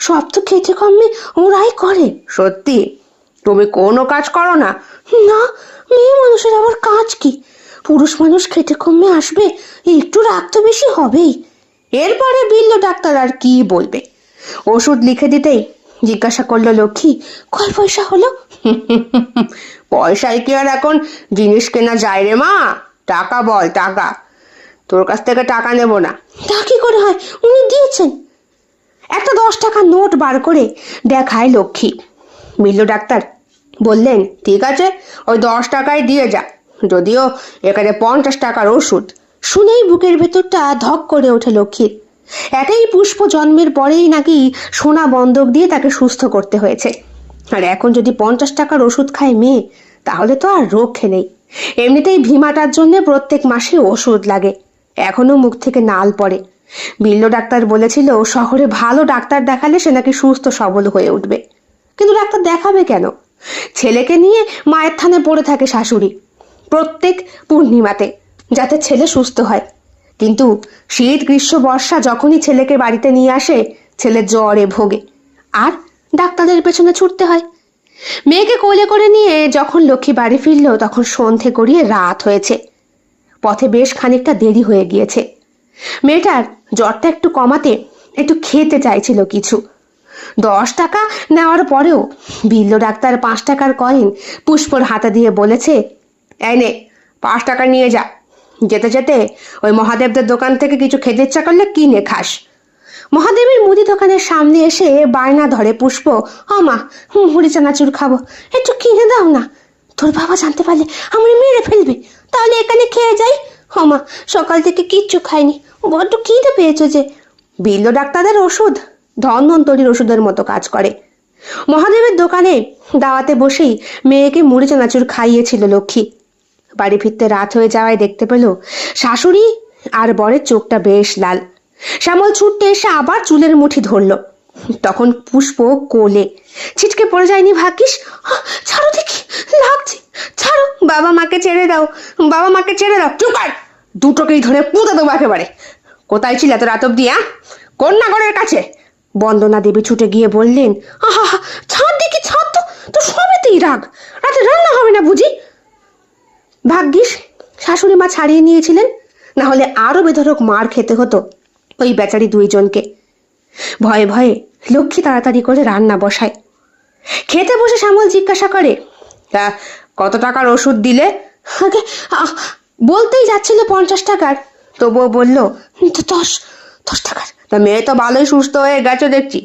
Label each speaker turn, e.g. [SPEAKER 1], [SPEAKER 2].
[SPEAKER 1] সব তো খেতে কমে ওরাই করে।
[SPEAKER 2] সত্যি? তুমি কোনো কাজ করো না?
[SPEAKER 1] না, মেয়ে মানুষের আবার কাজ কি? পুরুষ মানুষ খেতে কমে আসবে, একটু রাগ তো বেশি হবেই।
[SPEAKER 2] এরপরে বিল্লো ডাক্তার আর কি বলবে। ওষুধ লিখে দিতেই জিজ্ঞাসা করলো লক্ষ্মী,
[SPEAKER 1] কয় পয়সা হলো?
[SPEAKER 2] পয়সায় কি আর এখন জিনিস কেনা যায় রে মা? টাকা বল, টাকা। তোর কাছ থেকে টাকা নেব না।
[SPEAKER 1] তা কি করে হয়? উনি দিয়েছেন।
[SPEAKER 2] একটা 10 টাকার নোট বার করে দেখায় লক্ষ্মী। বিল্লু ডাক্তার বললেন, ঠিক আছে, ওই 10 টাকায় দিয়ে যা, যদিও এখানে 50 টাকার ওষুধ।
[SPEAKER 1] শুনেই বুকের ভেতরটা ধক করে ওঠে লক্ষ্মীর।
[SPEAKER 2] একেই পুষ্প জন্মের পরেই নাকি সোনা বন্ধক দিয়ে তাকে সুস্থ করতে হয়েছে, আর এখন যদি 50 টাকার ওষুধ খায় মেয়ে, তাহলে তো আর রক্ষে নেই। এমনিতেই ভীমাটার জন্য প্রত্যেক মাসে ওষুধ লাগে, এখনো মুখ থেকে নাল পড়ে। বিল্লো ডাক্তার বলেছিল শহরে ভালো ডাক্তার দেখালে সে নাকি সুস্থ সবল হয়ে উঠবে, কিন্তু ডাক্তার দেখাবে কেন? ছেলেকে নিয়ে মায়ের থানে পড়ে থাকে শাশুড়ি প্রত্যেক পূর্ণিমাতে, যাতে ছেলে সুস্থ হয়। কিন্তু শীত গ্রীষ্ম বর্ষা যখনই ছেলেকে বাড়িতে নিয়ে আসে, ছেলে জ্বরে ভোগে, আর ডাক্তারের পেছনে ছুটতে হয়। মেয়েকে কোলে করে নিয়ে যখন লক্ষ্মী বাড়ি ফিরল, তখন সন্ধে গড়িয়ে রাত হয়েছে। পথে বেশ খানিকটা দেরি হয়ে গিয়েছে। মেয়েটার জ্বরটা একটু কমাতে একটু খেতে চাইছিল কিছু। 10 টাকা নেওয়ার পরেও বিল্লো ডাক্তার 5 টাকার কয়েন পুষ্পর হাতে দিয়ে বলেছে, এই নে, 5 টাকা নিয়ে যা। যেতে যেতে ওই মহাদেবদের দোকান থেকে কিছু খেতে ইচ্ছা করলে কিনে খাস। মহাদেবের মুদি দোকানের সামনে এসে বায়না ধরে পুষ্প, মা, মুড়ি চানাচুর খাবো, একটু কিনে দাও না।
[SPEAKER 1] তোর বাবা জানতে পারলে আমার মেরে ফেলবে, তাহলে এখানে খেয়ে যাই। মা, সকাল থেকে কিচ্ছু খাইনি, বড্ড খিদে পেয়েছে যে।
[SPEAKER 2] বিল্লো ডাক্তারের ওষুধ ধন্বন্তরীর ওষুধের মতো কাজ করে। মহাদেবের দোকানে দাওয়াতে বসেই মেয়েকে মুড়ি চানাচুর খাইয়েছিল লক্ষ্মী। বাড়ি ফিরতে রাত হয়ে যাওয়ায় দেখতে পেল শাশুড়ি আর বরের চোখটা বেশ লাল। শ্যামল ছুটতে এসে আবার চুলের মুঠি ধরল। তখন পুষ্প কোলে, ছিটকে পড়ে যায়নি ভাগ্যিস।
[SPEAKER 1] ছাড়ো দেখি, লাগছে, ছাড়ো।
[SPEAKER 2] বাবা মাকে ছেড়ে দাও, বাবা মাকে ছেড়ে দাও। চুপ কর, দুটোকেই ধরে পুঁতে দেবো একেবারে। কোথায় ছিল এত রাত অব্দি? কন্যাগড়ের কাছে। বন্দনা দেবী ছুটে গিয়ে বললেন,
[SPEAKER 1] আহা, ছাড় দেখি, ছাড় তো, তো সবেতেই রাগ। রাতে রান্না হবে না বুঝি?
[SPEAKER 2] ভাগ্যিস শাশুড়ি মা ছাড়িয়ে নিয়েছিলেন, না হলে আরো বেধরক মার খেতে হতো ওই বেচারি দুইজনকে। ভয়ে ভয়ে লক্ষ্মী তাড়াতাড়ি করে রান্না বসায়। খেতে বসে শ্যামল জিজ্ঞাসা করে, তা কত টাকার ওষুধ দিলে?
[SPEAKER 1] আগে
[SPEAKER 2] বলতেই যাচ্ছিল 50 টাকার, তবুও বলল,
[SPEAKER 1] 10 টাকার।
[SPEAKER 2] তা মেয়ে তো ভালোই সুস্থ হয়ে গেছে দেখছি।